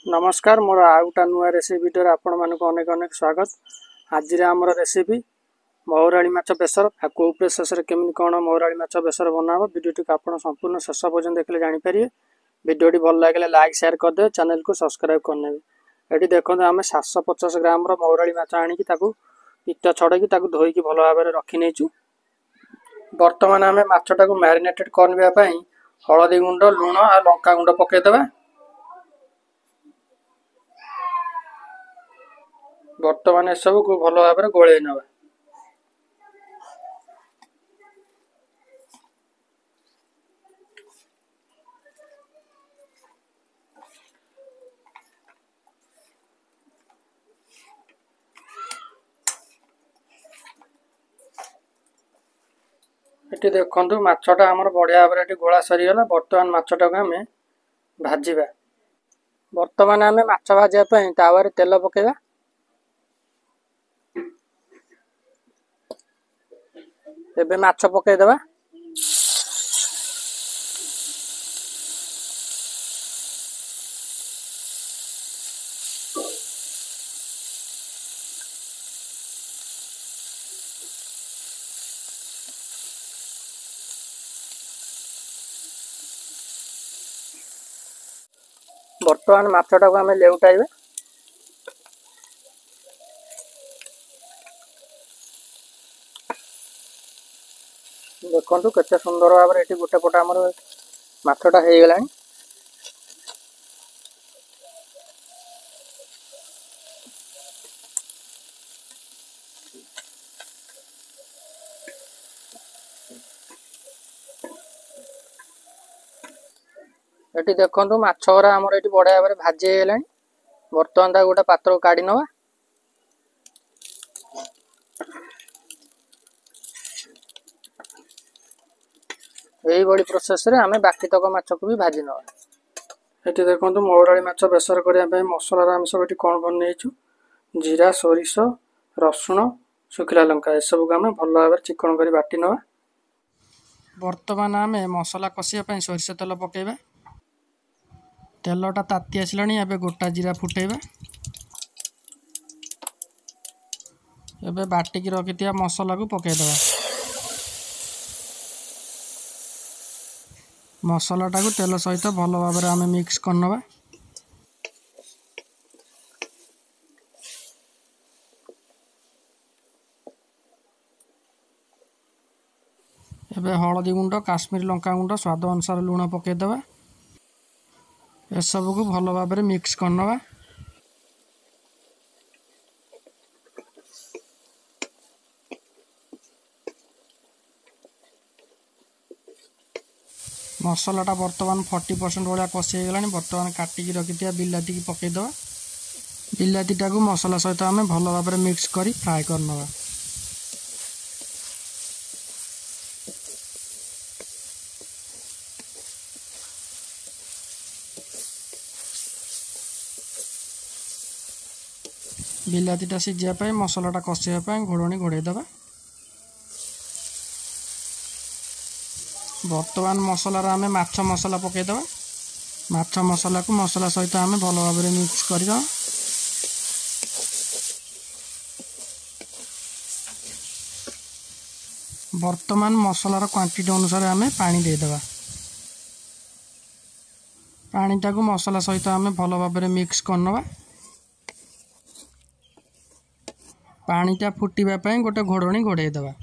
नमस्कार मोर आउ गोटा नुआ रेसिपी भिडियो आपण मानक अनेक अनेक स्वागत। आज आमर रेसिपी मौराली माछ बेसर आ को प्रोसेस रे केमिन कोन मौराली माछ बेसर बनाबो वीडियो टी आपण संपूर्ण शेष पर्यंत देखले जानि पारिए। वीडियो टी भल लागले लाइक शेयर कर दे, चैनल को सब्सक्राइब करने। एटी देखो आम 750 ग्राम रो मौराली माछ आनी की ताकू पित्त छड़े की ताकू धोई की भल भाबरे रखि नेचु। वर्तमान आम माछटा को मैरिनेटेड करबा पई हळदी गुंड लूण आ लंका गुंड पके देबा। वर्तमान सब को भल भाव गोले नवा। ये देखो मछटा आमर बढ़िया भाव में गोला सरीगला। बर्तमान मछटा को आम भाजवा। बर्तमान आम माछ भाजापी तावा तेल पकेगा। एबे माछ पकई देबा। बर्तमान माछटा को आम लेउटाइबा। देखो केते सुंदर भाव में गोटे पट आमर माछटा हो गला। ये देखो माछ गुरा आमर ये बढ़िया भाव में भाजी गला। बर्तमान ता गोटे पात्र काढ़ी नवा। यही बड़ी प्रोसेस रे आमे बाकी तक माछ को भी भाजी नवा। ये देखो मौराली माछ बेसर करने मसला आम सब ये कौन बनईचु जीरा सोरिष रसुण शुखिला लंका ये सब आम भल भाव चिकन कर बाटी नवा। वर्तमान आम मसला कषापी सोरिष तेल पकेबा। तेलटा ताती आसला एबे गोटा जीरा फुटेबा। एबे बाटिकी रखिथिया मसला को पकेदेबा। मसलाटा को तेल सहित भल भाव में आम मिक्स करनवा। एबे हळदी गुंड काश्मीरी लंका गुंड स्वाद अनुसार लूण पकेदेबा। ए सब को भल भाव में मिक्स करनवा। मसलाटा बर्तमान 40% भाया कषि गला। बर्तमान काटिकी रखिथिया बिलाती की पकेदेबा। बिलातीटा को मसला सहित आम भल भाव में मिक्स करी फ्राए करनवा। बिलातीटा सीझापी मसलाटा कषापी घोड़नी घोड़े देबा। वर्तमान मसला आम माछ मसला पकेदेबा। माछ मसला को मसला सहित आम भल भाव में मिक्स करवा। वर्तमान मसलार क्वांटिटी अनुसार आम पानी देदेबा। पानीटा को मसला सहित आम भल भाव में मिक्स करनवा। पानीटा फुटापी गोटे घोड़नी घोड़े देबा।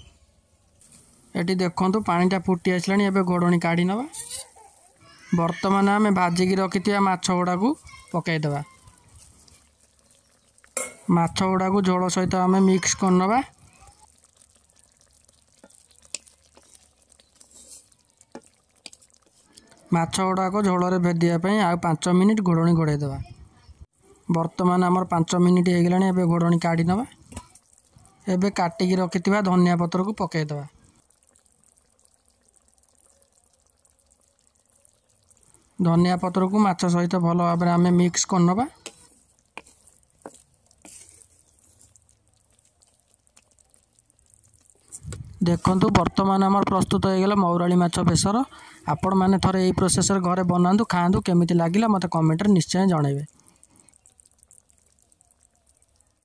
ये देखो पानीटा फुटी आसला एबे घोड़नी काढ़ी नवा। वर्तमान आम भाजिकी रखिथिया माछ गुड़ा को पकईदेबा। माछ गुड़ा को झोल सहित आम मिक्स करनवा। माछ गुड़ा को झोल रे भेदियापी आ 5 मिनिट घोड़नी घोड़े देबा। वर्तमान आमर 5 मिनिट हो गला। एबे घोड़नी काढ़ी नवा। एबे काटिकी रखिथिबा धनिया पत्र को पकईदेबा। धनिया पत्र को माछ सहित भल भाव में आम मिक्स करनवा। देखंतु वर्तमान आमर प्रस्तुत हो गला मौराली माछ बेसर। आपण माने थरे एई प्रोसेस रे घरे बनांतु खांतु केमिति लागिला मते कमेंट रे निश्चय जणाइबे।